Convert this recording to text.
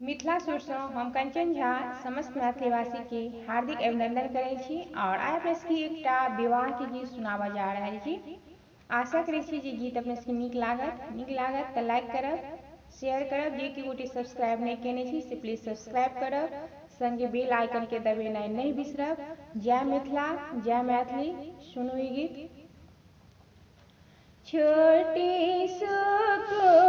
मिथिला सुर सँ हम कंचन झा समस्त मैथिलीवासी के हार्दिक अभिनंदन करै छी और आइ अपने सबके एकटा विवाह के गीत सुनाबऽ जा रहल छी। आशा करै छी जे गीत अपने सबके नीक लागत तऽ लाइक करब, शेयर करब, जे कि गोटे सब्सक्राइब नहीं केने छी से प्लीज सब्सक्राइब करब, संगे बेल आइकन के दबेनाइ नहीं बिसरब। जय मिथिला, जय मैथिली। सुनू ई गीत। छोटी सुकुमारी